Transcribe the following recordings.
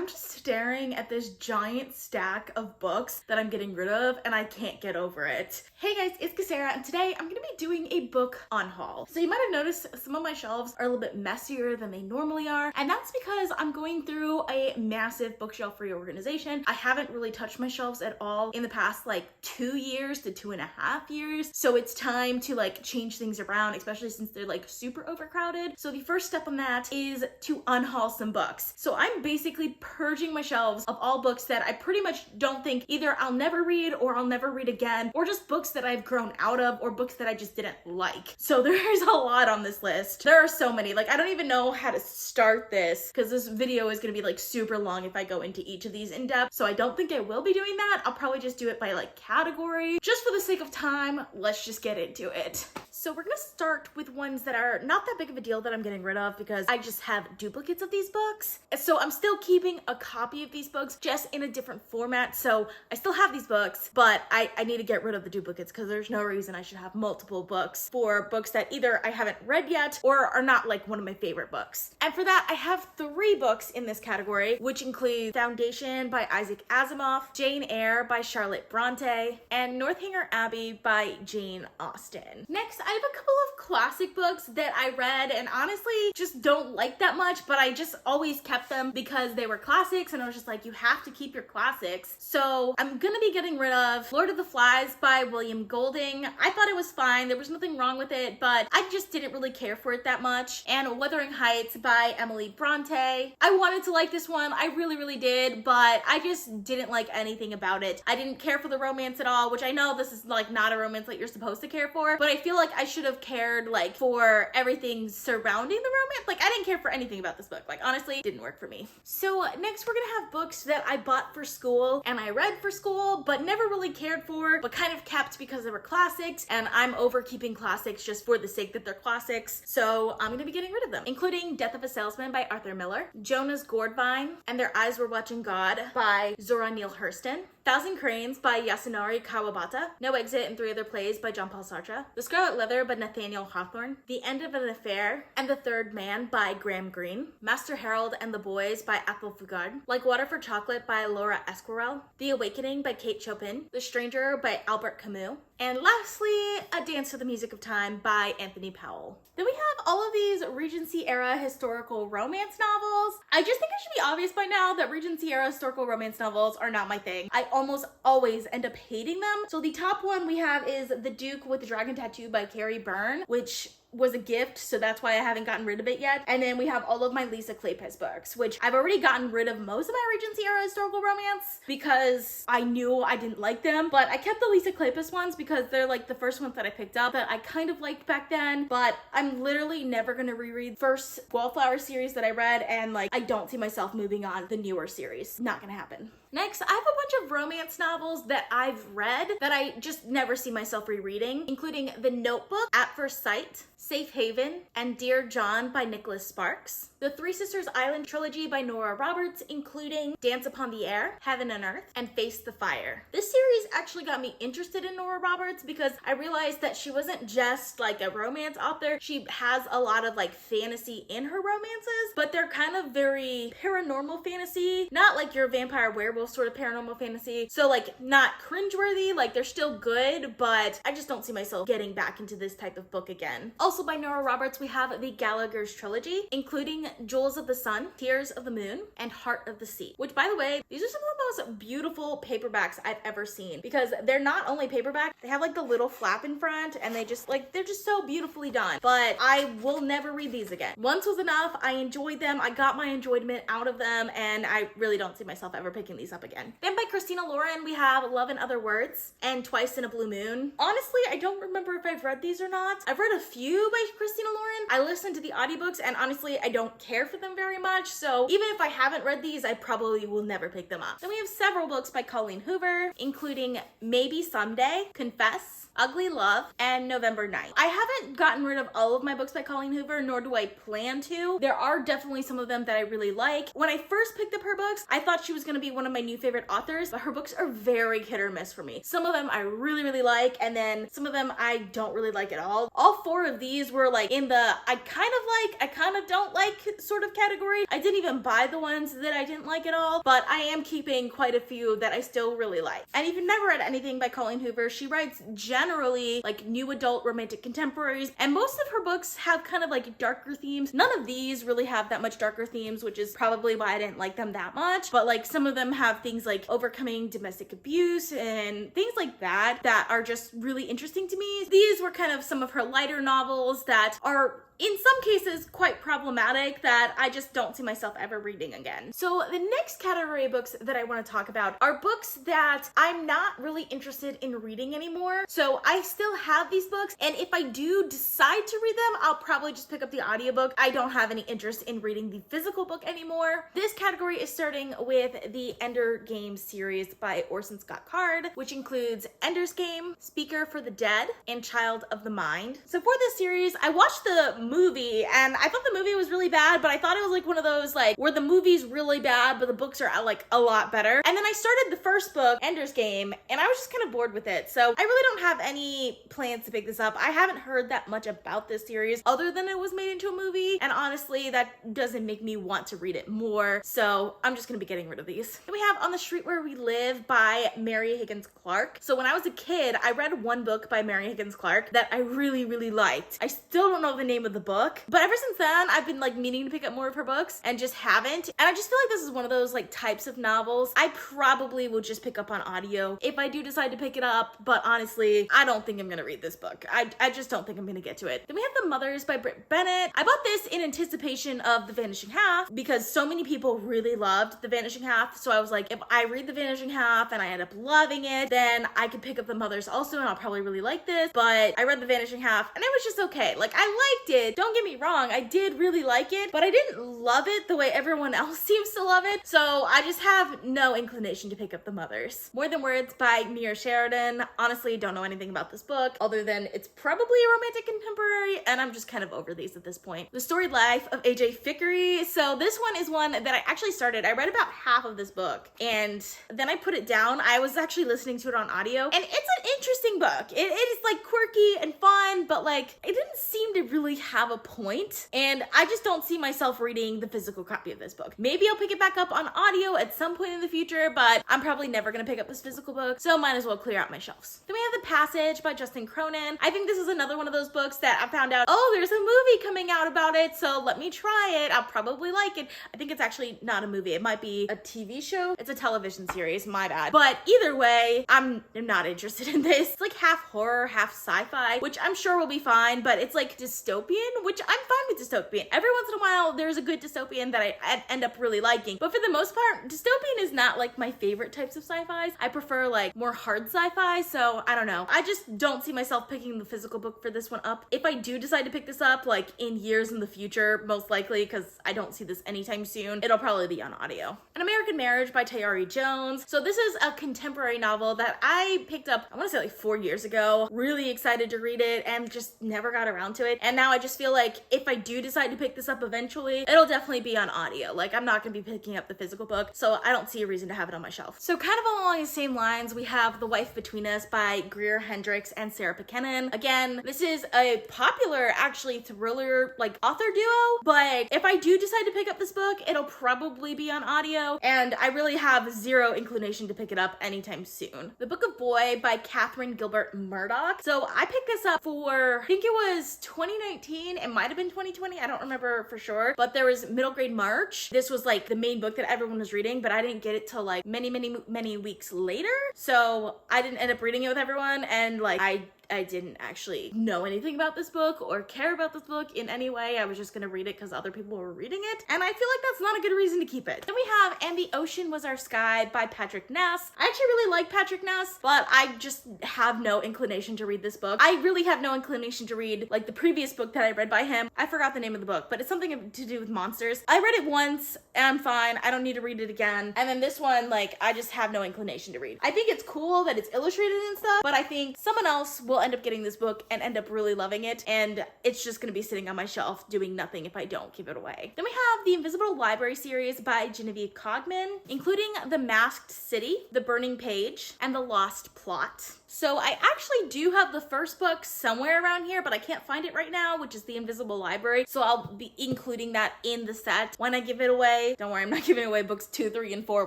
I'm just staring at this giant stack of books that I'm getting rid of and I can't get over it. Hey guys, it's Kesara and today I'm gonna be doing a book unhaul. So you might have noticed some of my shelves are a little bit messier than they normally are, and that's because I'm going through a massive bookshelf reorganization. I haven't really touched my shelves at all in the past like 2 years to 2.5 years. So it's time to like change things around, especially since they're like super overcrowded. So the first step on that is to unhaul some books. So I'm basically purging my shelves of all books that I pretty much don't think either I'll never read or I'll never read again, or just books that I've grown out of or books that I just didn't like. So there's a lot on this list. There are so many. Like I don't even know how to start this because this video is going to be like super long if I go into each of these in depth. So I don't think I will be doing that. I'll probably just do it by like category. Just for the sake of time, let's just get into it. So we're gonna start with ones that are not that big of a deal that I'm getting rid of because I just have duplicates of these books. So I'm still keeping a copy of these books just in a different format. So I still have these books, but I need to get rid of the duplicates because there's no reason I should have multiple books for books that either I haven't read yet or are not like one of my favorite books. And for that, I have 3 books in this category, which include Foundation by Isaac Asimov, Jane Eyre by Charlotte Bronte, and Northanger Abbey by Jane Austen. Next, I have a couple of classic books that I read and honestly just don't like that much, but I just always kept them because they were classics and I was just like, you have to keep your classics. So I'm gonna be getting rid of Lord of the Flies by William Golding. I thought it was fine. There was nothing wrong with it, but I just didn't really care for it that much. And Wuthering Heights by Emily Bronte. I wanted to like this one. I really did, but I just didn't like anything about it. I didn't care for the romance at all, which I know this is like not a romance that you're supposed to care for, but I feel like I should have cared like for everything surrounding the romance. Like I didn't care for anything about this book. Like honestly, it didn't work for me. So next we're gonna have books that I bought for school and I read for school, but never really cared for, but kind of kept because they were classics, and I'm over keeping classics just for the sake that they're classics. So I'm gonna be getting rid of them, including Death of a Salesman by Arthur Miller, Jonah's Gourdvine and Their Eyes Were Watching God by Zora Neale Hurston, Thousand Cranes by Yasunari Kawabata, No Exit and 3 Other Plays by Jean-Paul Sartre, The Scarlet Leather by Nathaniel Hawthorne, The End of an Affair and The Third Man by Graham Greene, Master Harold and the Boys by Athol Fugard, Like Water for Chocolate by Laura Esquirel, The Awakening by Kate Chopin, The Stranger by Albert Camus, and lastly, A Dance to the Music of Time by Anthony Powell. Then we have all of these Regency era historical romance novels. I just think it should be obvious by now that Regency era historical romance novels are not my thing. I almost always end up hating them. So the top one we have is The Duke with the Dragon Tattoo by Carrie Byrne, which was a gift, so that's why I haven't gotten rid of it yet. And then we have all of my Lisa Kleypas books, which I've already gotten rid of most of my Regency era historical romance because I knew I didn't like them, but I kept the Lisa Kleypas ones because they're like the first ones that I picked up that I kind of liked back then, but I'm literally never gonna reread first Wallflower series that I read, and like I don't see myself moving on the newer series. Not gonna happen. Next, I have a bunch of romance novels that I've read that I just never see myself rereading, including The Notebook, At First Sight, Safe Haven, and Dear John by Nicholas Sparks, the Three Sisters Island trilogy by Nora Roberts, including Dance Upon the Air, Heaven and Earth, and Face the Fire. This series actually got me interested in Nora Roberts because I realized that she wasn't just like a romance author. She has a lot of like fantasy in her romances, but they're kind of very paranormal fantasy, not like your vampire werewolf sort of paranormal fantasy. So like not cringeworthy, like they're still good, but I just don't see myself getting back into this type of book again. Also by Nora Roberts, we have the Gallagher's trilogy, including Jewels of the Sun, Tears of the Moon, and Heart of the Sea, which by the way, these are some of the most beautiful paperbacks I've ever seen because they're not only paperback, they have like the little flap in front and they just like, they're just so beautifully done, but I will never read these again. Once was enough. I enjoyed them. I got my enjoyment out of them and I really don't see myself ever picking these up again. Then by Christina Lauren, we have Love in Other Words and Twice in a Blue Moon. Honestly, I don't remember if I've read these or not. I've read a few by Christina Lauren. I listened to the audiobooks and honestly, I don't care for them very much. So even if I haven't read these, I probably will never pick them up. Then we have several books by Colleen Hoover, including Maybe Someday, Confess, Ugly Love, and November 9th. I haven't gotten rid of all of my books by Colleen Hoover, nor do I plan to. There are definitely some of them that I really like. When I first picked up her books, I thought she was gonna be one of my new favorite authors, but her books are very hit or miss for me. Some of them I really like, and then some of them I don't really like at all. All 4 of these were like in the I kind of like, I kind of don't like sort of category. I didn't even buy the ones that I didn't like at all, but I am keeping quite a few that I still really like. And if you've never read anything by Colleen Hoover, she writes generally like new adult romantic contemporaries, and most of her books have kind of like darker themes. None of these really have that much darker themes, which is probably why I didn't like them that much, but like some of them have things like overcoming domestic abuse and things like that that are just really interesting to me. These were kind of some of her lighter novels that are in some cases quite problematic that I just don't see myself ever reading again. So the next category of books that I want to talk about are books that I'm not really interested in reading anymore. So I still have these books, and if I do decide to read them, I'll probably just pick up the audiobook. I don't have any interest in reading the physical book anymore. This category is starting with the Ender Game series by Orson Scott Card, which includes Ender's Game, Speaker for the Dead, and Child of the Mind. So for this series, I watched the movie and I thought the movie was really bad, but I thought it was like one of those like where the movie's really bad but the books are like a lot better. And then I started the first book, Ender's Game, and I was just kind of bored with it. So I really don't have any plans to pick this up. I haven't heard that much about this series other than it was made into a movie, and honestly that doesn't make me want to read it more, so I'm just gonna be getting rid of these. Then we have On the Street Where We Live by Mary Higgins Clark. So when I was a kid, I read one book by Mary Higgins Clark that I really liked. I still don't know the name of the book, but ever since then I've been like meaning to pick up more of her books and just haven't. And I just feel like this is one of those like types of novels I probably will just pick up on audio if I do decide to pick it up, but honestly I don't think I'm gonna read this book. I just don't think I'm gonna get to it. Then we have The Mothers by Britt Bennett. I bought this in anticipation of The Vanishing Half because so many people really loved The Vanishing Half, so I was like, if I read The Vanishing Half and I end up loving it, then I could pick up The Mothers also and I'll probably really like this. But I read The Vanishing Half and it was just okay. Like I liked it, don't get me wrong, I did really like it, but I didn't love it the way everyone else seems to love it, so I just have no inclination to pick up The Mothers. More Than Words by Mia Sheridan. Honestly, don't know anything about this book other than it's probably a romantic contemporary, and I'm just kind of over these at this point. The Storied Life of AJ Fickery. So this one is one that I actually started. I read about half of this book and then I put it down. I was actually listening to it on audio, and it's an interesting book. It is like quirky and fun, but like it didn't seem to really have a point, and I just don't see myself reading the physical copy of this book. Maybe I'll pick it back up on audio at some point in the future, but I'm probably never gonna pick up this physical book, so might as well clear out my shelves. Then we have The Passage by Justin Cronin. I think this is another one of those books that I found out, oh, there's a movie coming out about it, so let me try it. I'll probably like it. I think it's actually not a movie. It might be a TV show. It's a television series, my bad. But either way, I'm not interested in this. It's like half horror, half sci-fi, which I'm sure will be fine, but it's like dystopian, which I'm fine with dystopian. Every once in a while, there's a good dystopian that I end up really liking. But for the most part, dystopian is not like my favorite types of sci-fis. I prefer like more hard sci-fi, so I don't know. I just don't see myself picking the physical book for this one up. If I do decide to pick this up, like in years in the future, most likely, because I don't see this anytime soon, it'll probably be on audio. An American Marriage by Tayari Jones. So this is a contemporary novel that I picked up, I want to say like 4 years ago. Really excited to read it and just never got around to it. And now I just feel like if I do decide to pick this up eventually, it'll definitely be on audio. Like I'm not gonna be picking up the physical book, so I don't see a reason to have it on my shelf. So kind of along the same lines, we have The Wife Between Us by Greer Hendricks and Sarah Buchanan. Again, this is a popular actually thriller like author duo, but if I do decide to pick up this book, it'll probably be on audio, and I really have zero inclination to pick it up anytime soon. The Book of Boy by Catherine Gilbert Murdoch. So I picked this up for, I think it was 2019, it might have been 2020, I don't remember for sure, but there was Middle Grade March. This was like the main book that everyone was reading, but I didn't get it till like many weeks later, so I didn't end up reading it with everyone, and like I didn't actually know anything about this book or care about this book in any way. I was just gonna read it because other people were reading it, and I feel like that's not a good reason to keep it. Then we have And the Ocean Was Our Sky by Patrick Ness. I actually really like Patrick Ness, but I just have no inclination to read this book. I really have no inclination to read like the previous book that I read by him. I forgot the name of the book, but it's something to do with monsters. I read it once and I'm fine. I don't need to read it again. And then this one, like, I just have no inclination to read. I think it's cool that it's illustrated and stuff, but I think someone else will will end up getting this book and end up really loving it, and it's just gonna be sitting on my shelf doing nothing if I don't give it away. Then we have the Invisible Library series by Genevieve Cogman, including The Masked City, The Burning Page, and The Lost Plot. So I actually do have the first book somewhere around here, but I can't find it right now, which is The Invisible Library. So I'll be including that in the set when I give it away. Don't worry, I'm not giving away books 2, 3, and 4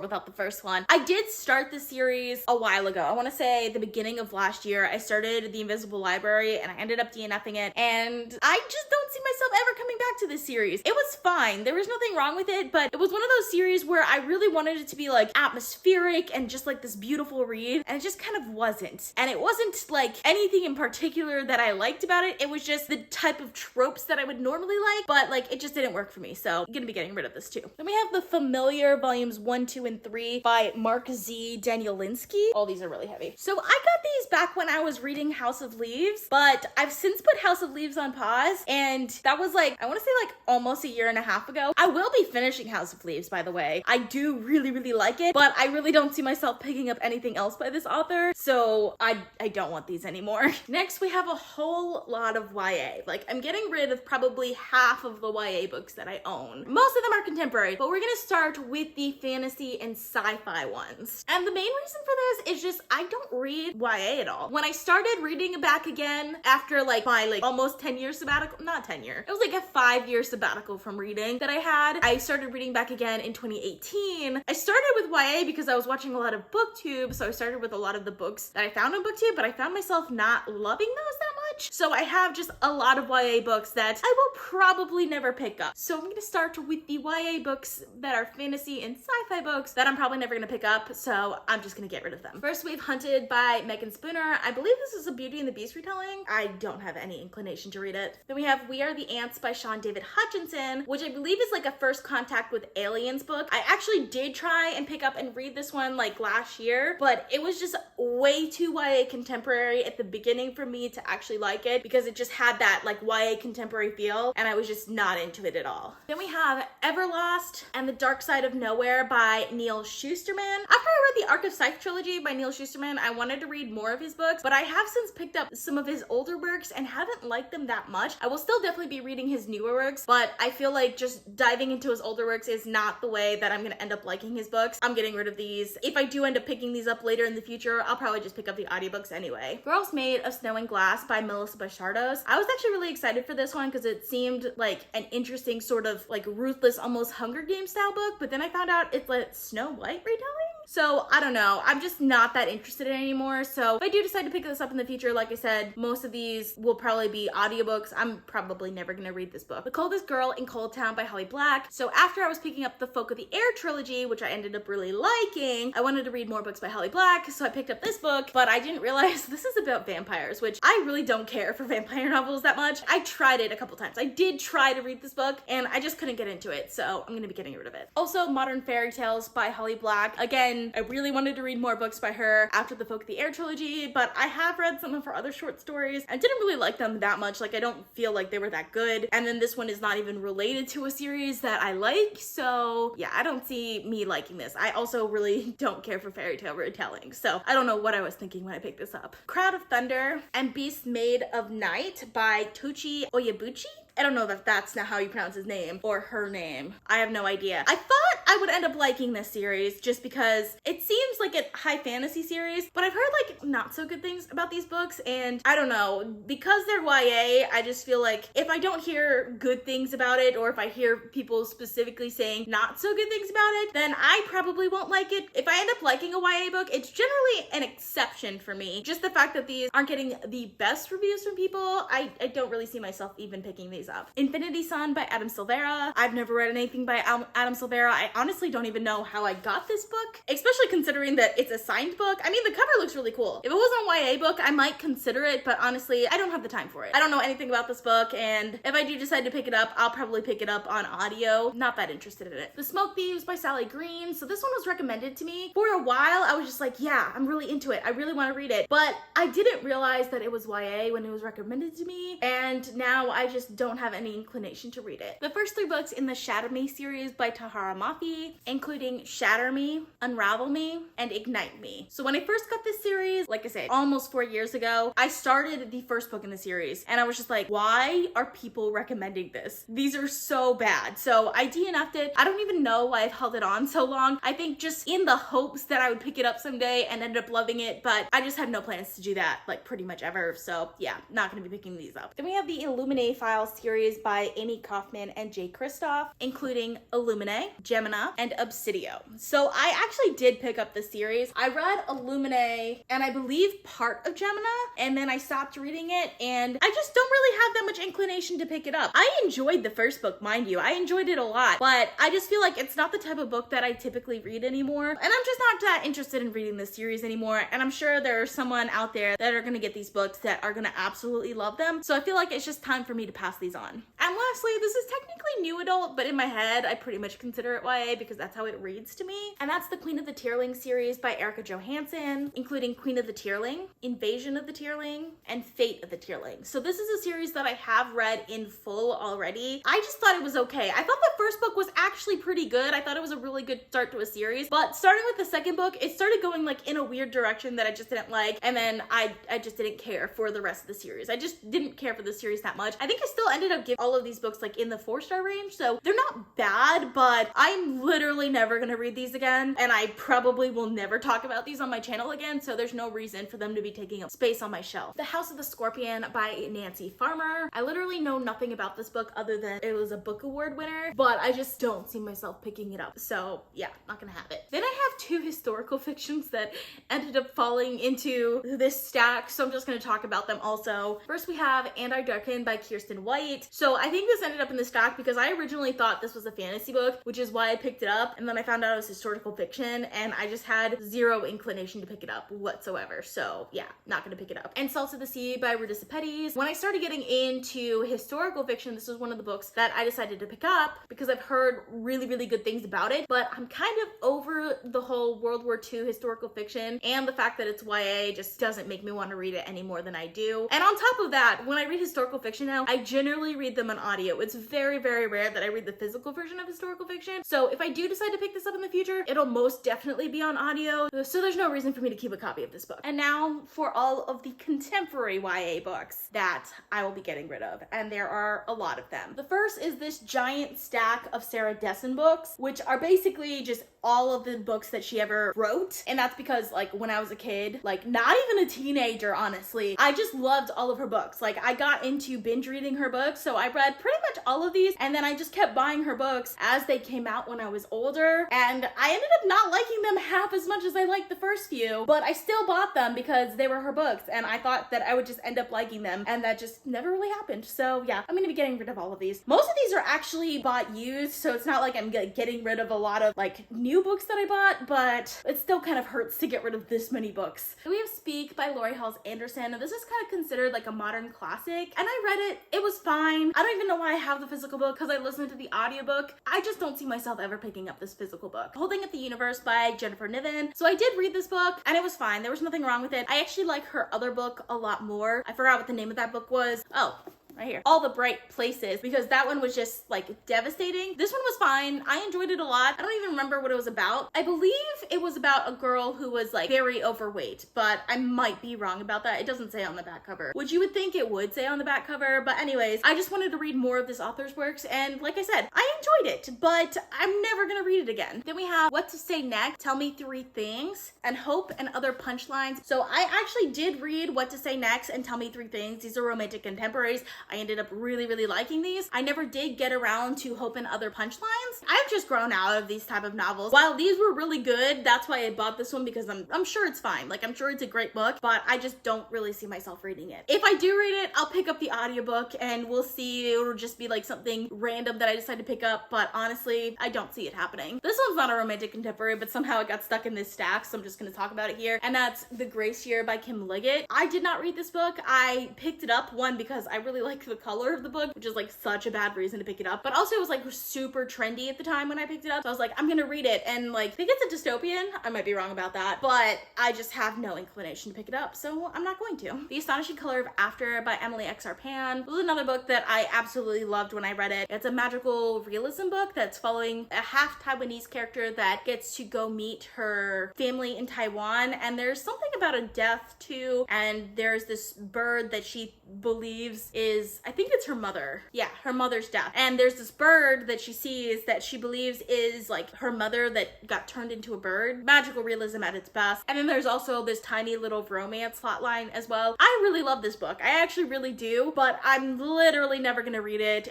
without the first one. I did start the series a while ago. I want to say the beginning of last year, I started The Invisible Library and I ended up DNFing it. And I just don't see myself ever coming back to this series. It was fine. There was nothing wrong with it, but it was one of those series where I really wanted it to be like atmospheric and just like this beautiful read, and it just kind of wasn't. And it wasn't like anything in particular that I liked about it. It was just the type of tropes that I would normally like, but like it just didn't work for me. So I'm gonna be getting rid of this too. Then we have The Familiar volumes 1, 2, and 3 by Mark Z. Danielinsky. All these are really heavy. So I got these back when I was reading House of Leaves, but I've since put House of Leaves on pause, and that was like, I want to say like almost a year and a half ago. I will be finishing House of Leaves, by the way. I do really, really like it, but I really don't see myself picking up anything else by this author, so I don't want these anymore. Next, we have a whole lot of YA. Like, I'm getting rid of probably half of the YA books that I own. Most of them are contemporary, but we're gonna start with the fantasy and sci-fi ones. And the main reason for this is just I don't read YA at all. When I started reading back again after like my like almost 10-year sabbatical, not 10-year, it was like a 5-year sabbatical from reading that I had. I started reading back again in 2018. I started with YA because I was watching a lot of BookTube, so I started with a lot of the books that I found on BookTube, but I found myself not loving those that much. So I have just a lot of YA books that I will probably never pick up. So I'm gonna start with the YA books that are fantasy and sci-fi books that I'm probably never gonna pick up, so I'm just gonna get rid of them. First, we have Hunted by Megan Spooner. I believe this is a Beauty and the Beast retelling. I don't have any inclination to read it. Then we have We Are the Ants by Sean David Hutchinson, which I believe is like a first contact with aliens book. I actually did try and pick up and read this one like last year, but it was just way too YA contemporary at the beginning for me to actually like it, because it just had that like YA contemporary feel, and I was just not into it at all. Then we have Everlost and the Dark Side of Nowhere by Neil Shusterman. After I read the Arc of Scythe trilogy by Neil Shusterman, I wanted to read more of his books, but I have since picked up some of his older works and haven't liked them that much. I will still definitely be reading his newer works, but I feel like just diving into his older works is not the way that I'm gonna end up liking his books. I'm getting rid of these. If I do end up picking these up later in the future, I'll probably just pick up the audiobooks anyway. Girls Made of Snow and Glass by Melissa Bachardos. I was actually really excited for this one because it seemed like an interesting sort of like ruthless, almost Hunger Games style book, but then I found out it's like Snow White retelling? So I don't know, I'm just not that interested in it anymore. So if I do decide to pick this up in the future, like I said, most of these will probably be audiobooks. I'm probably never gonna read this book. The Coldest Girl in Cold Town by Holly Black. So after I was picking up the Folk of the Air trilogy, which I ended up really liking, I wanted to read more books by Holly Black, so I picked up this book, but I didn't realize this is about vampires, which I really don't care for vampire novels that much. I tried it a couple times. I did try to read this book and I just couldn't get into it, so I'm gonna be getting rid of it. Also, Modern Fairy Tales by Holly Black. Again, I really wanted to read more books by her after the Folk of the Air trilogy, but I have read some of her other short stories. I didn't really like them that much. Like, I don't feel like they were that good. And then this one is not even related to a series that I like. So yeah, I don't see me liking this. I also really don't care for fairy tale retelling. So I don't know what I was thinking when I picked this up. Crowd of Thunder and Beasts Made of Night by Tochi Oyabuchi. I don't know if that's not how you pronounce his name or her name. I have no idea. I thought I would end up liking this series just because it seems like a high fantasy series, but I've heard like not so good things about these books, and I don't know, because they're YA, I just feel like if I don't hear good things about it, or if I hear people specifically saying not so good things about it, then I probably won't like it. If I end up liking a YA book, it's generally an exception for me. Just the fact that these aren't getting the best reviews from people, I don't really see myself even picking these up. Infinity Sun by Adam Silvera. I've never read anything by Adam Silvera. I honestly don't even know how I got this book, especially considering that it's a signed book. I mean, the cover looks really cool. If it was a YA book, I might consider it, but honestly, I don't have the time for it. I don't know anything about this book, and if I do decide to pick it up, I'll probably pick it up on audio. Not that interested in it. The Smoke Thieves by Sally Green. So this one was recommended to me. For a while, I was just like, yeah, I'm really into it. I really want to read it. But I didn't realize that it was YA when it was recommended to me, and now I just don't don't have any inclination to read it. The first 3 books in the Shatter Me series by Tahara Mafi, including Shatter Me, Unravel Me, and Ignite Me. So when I first got this series, like I said, almost 4 years ago, I started the first book in the series and I was just like, why are people recommending this? These are so bad. So I DNF'd it. I don't even know why I've held it on so long. I think just in the hopes that I would pick it up someday and end up loving it, but I just had no plans to do that, like pretty much ever. So yeah, not gonna be picking these up. Then we have the Illuminae Files series by Amy Kaufman and Jay Kristoff, including Illuminae, Gemina, and Obsidio. So I actually did pick up the series. I read Illuminae and I believe part of Gemina, and then I stopped reading it, and I just don't really have that much inclination to pick it up. I enjoyed the first book, mind you. I enjoyed it a lot, but I just feel like it's not the type of book that I typically read anymore, and I'm just not that interested in reading this series anymore, and I'm sure there's someone out there that are gonna get these books that are gonna absolutely love them, so I feel like it's just time for me to pass these on. And lastly, this is technically new adult, but in my head, I pretty much consider it YA because that's how it reads to me, and that's the Queen of the Tierling series by Erica Johansson, including Queen of the Tierling, Invasion of the Tierling, and Fate of the Tierling. So this is a series that I have read in full already. I just thought it was okay. I thought the first book was actually pretty good. I thought it was a really good start to a series, but starting with the second book, it started going like in a weird direction that I just didn't like, and then I just didn't care for the rest of the series. I just didn't care for the series that much. I think I still ended up giving all of these books like in the 4-star range, so they're not bad, but I'm literally never gonna read these again, and I probably will never talk about these on my channel again, so there's no reason for them to be taking up space on my shelf. The House of the Scorpion by Nancy Farmer. I literally know nothing about this book other than it was a book award winner, but I just don't see myself picking it up, so yeah, not gonna have it. Then I have 2 historical fictions that ended up falling into this stack, so I'm just gonna talk about them also. First we have And I Darken by Kiersten White. So I think this ended up in the stack because I originally thought this was a fantasy book, which is why I picked it up, and then I found out it was historical fiction, and I just had zero inclination to pick it up whatsoever, so yeah, not gonna pick it up. And Salt of the Sea by Ruta Sepetys. When I started getting into historical fiction, this was one of the books that I decided to pick up because I've heard really, really good things about it, but I'm kind of over the whole World War II historical fiction, and the fact that it's YA just doesn't make me want to read it any more than I do. And on top of that, when I read historical fiction now, I generally read them on audio. It's very, very rare that I read the physical version of historical fiction, so if I do decide to pick this up in the future, it'll most definitely be on audio, so there's no reason for me to keep a copy of this book. And now for all of the contemporary YA books that I will be getting rid of, and there are a lot of them. The first is this giant stack of Sarah Dessen books, which are basically just all of the books that she ever wrote, and that's because like when I was a kid, like not even a teenager honestly, I just loved all of her books. Like I got into binge reading her books, so I read pretty much all of these, and then I just kept buying her books as they came out when I was older, and I ended up not liking them half as much as I liked the first few, but I still bought them because they were her books, and I thought that I would just end up liking them, and that just never really happened. So yeah, I'm gonna be getting rid of all of these. Most of these are actually bought used, so it's not like I'm getting rid of a lot of like new books that I bought, but it still kind of hurts to get rid of this many books. We have Speak by Lori Halls Anderson, and this is kind of considered like a modern classic, and I read it. It was fine. I don't even know why I have the physical book because I listened to the audiobook. I just don't see myself ever picking up this physical book. Holding Up the Universe by Jennifer Niven. So I did read this book and it was fine. There was nothing wrong with it. I actually like her other book a lot more. I forgot what the name of that book was. Oh, right here. All the Bright Places, because that one was just like devastating. This one was fine. I enjoyed it a lot. I don't even remember what it was about. I believe it was about a girl who was like very overweight, but I might be wrong about that. It doesn't say on the back cover, which you would think it would say on the back cover. But anyways, I just wanted to read more of this author's works, and like I said, I enjoyed it, but I'm never gonna read it again. Then we have What to Say Next, Tell Me 3 Things, and Hope and Other Punchlines. So I actually did read What to Say Next and Tell Me 3 Things. These are romantic contemporaries. I ended up really, really liking these. I never did get around to Hope and Other Punchlines. I've just grown out of these type of novels. While these were really good, that's why I bought this one, because I'm sure it's fine. Like, I'm sure it's a great book, but I just don't really see myself reading it. If I do read it, I'll pick up the audiobook and we'll see. It'll just be like something random that I decide to pick up, but honestly, I don't see it happening. This one's not a romantic contemporary, but somehow it got stuck in this stack, so I'm just gonna talk about it here, and that's The Grace Year by Kim Liggett. I did not read this book. I picked it up, one, because I really like like the color of the book, which is like such a bad reason to pick it up. But also it was like super trendy at the time when I picked it up. So I was like, I'm gonna read it. And like, I think it's a dystopian. I might be wrong about that, but I just have no inclination to pick it up. So I'm not going to. The Astonishing Color of After by Emily X.R. Pan. This was another book that I absolutely loved when I read it. It's a magical realism book that's following a half Taiwanese character that gets to go meet her family in Taiwan. And there's something about a death too. And there's this bird that she believes is, I think it's her mother. Yeah, her mother's death. And there's this bird that she sees that she believes is like her mother that got turned into a bird. Magical realism at its best. And then there's also this tiny little romance plotline as well. I really love this book. I actually really do, but I'm literally never gonna read it.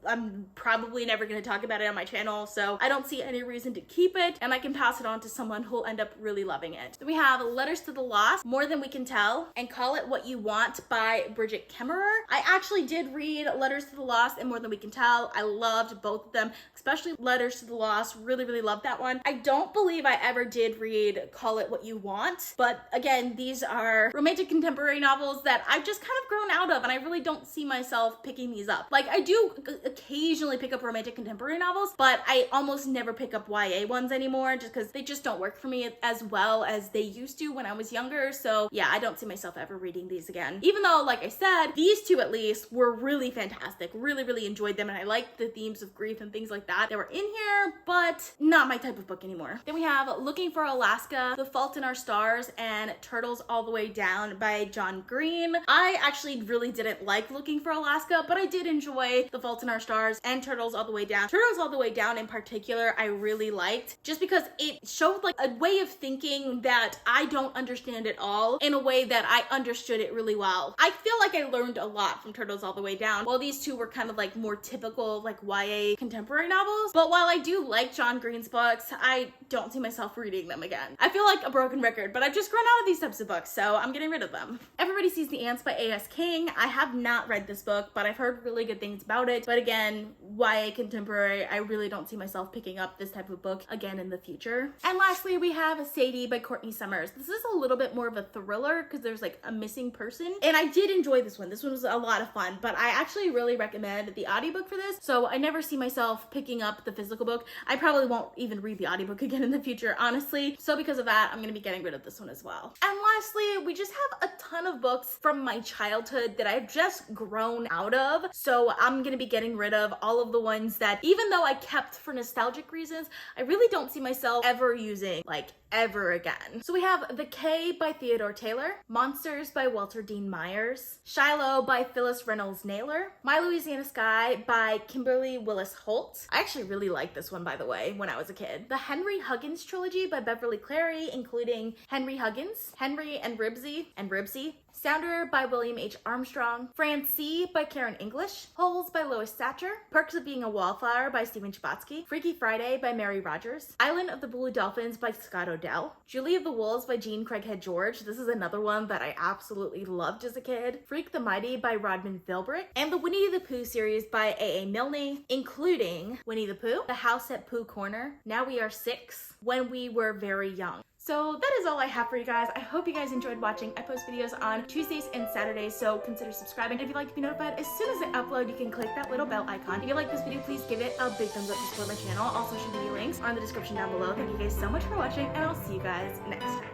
I'm probably never going to talk about it on my channel, so I don't see any reason to keep it, and I can pass it on to someone who'll end up really loving it. Then we have Letters to the Lost, More Than We Can Tell, and Call It What You Want by Bridget Kemmerer. I actually did read Letters to the Lost and More Than We Can Tell. I loved both of them, especially Letters to the Lost. Really, really loved that one. I don't believe I ever did read Call It What You Want, but again, these are romantic contemporary novels that I've just kind of grown out of, and I really don't see myself picking these up. Like, I do occasionally pick up romantic contemporary novels, but I almost never pick up YA ones anymore just because they just don't work for me as well as they used to when I was younger. So yeah, I don't see myself ever reading these again. Even though, like I said, these two at least were really fantastic. Really, really enjoyed them, and I liked the themes of grief and things like that. They were in here, but not my type of book anymore. Then we have Looking for Alaska, The Fault in Our Stars, and Turtles All the Way Down by John Green. I actually really didn't like Looking for Alaska, but I did enjoy The Fault in Our Stars and Turtles All the Way Down. Turtles All the Way Down in particular, I really liked just because it showed like a way of thinking that I don't understand at all in a way that I understood it really well. I feel like I learned a lot from Turtles All the Way Down, while these two were kind of like more typical like YA contemporary novels. But while I do like John Green's books, I don't see myself reading them again. I feel like a broken record, but I've just grown out of these types of books, so I'm getting rid of them. Everybody Sees the Ants by A.S. King. I have not read this book, but I've heard really good things about it. But again, YA contemporary, I really don't see myself picking up this type of book again in the future. And lastly, we have Sadie by Courtney Summers. This is a little bit more of a thriller because there's like a missing person, and I did enjoy this one. This one was a lot of fun, but I actually really recommend the audiobook for this, so I never see myself picking up the physical book. I probably won't even read the audiobook again in the future, honestly, so because of that, I'm gonna be getting rid of this one as well. And lastly, we just have a ton of books from my childhood that I've just grown out of, so I'm gonna be getting rid of all of the ones that, even though I kept for nostalgic reasons, I really don't see myself ever using, like, ever again. So we have The K by Theodore Taylor, Monsters by Walter Dean Myers, Shiloh by Phyllis Reynolds Naylor, My Louisiana Sky by Kimberly Willis Holt. I actually really liked this one, by the way, when I was a kid. The Henry Huggins trilogy by Beverly Clary, including Henry Huggins, Henry and Ribsy, Sounder by William H. Armstrong, Francie by Karen English, Holes by Lois Satcher, Perks of Being a Wallflower by Stephen Chbosky, Freaky Friday by Mary Rogers, Island of the Blue Dolphins by Scott Odell, Julie of the Wolves by Jean Craighead George. This is another one that I absolutely loved as a kid. Freak the Mighty by Rodman Philbrick, and the Winnie the Pooh series by A.A. Milne, including Winnie the Pooh, The House at Pooh Corner, Now We Are Six, When We Were Very Young. So that is all I have for you guys. I hope you guys enjoyed watching. I post videos on Tuesdays and Saturdays, so consider subscribing. If you'd like to be notified as soon as I upload, you can click that little bell icon. If you like this video, please give it a big thumbs up to support my channel. All social media links are in the description down below. Thank you guys so much for watching, and I'll see you guys next time.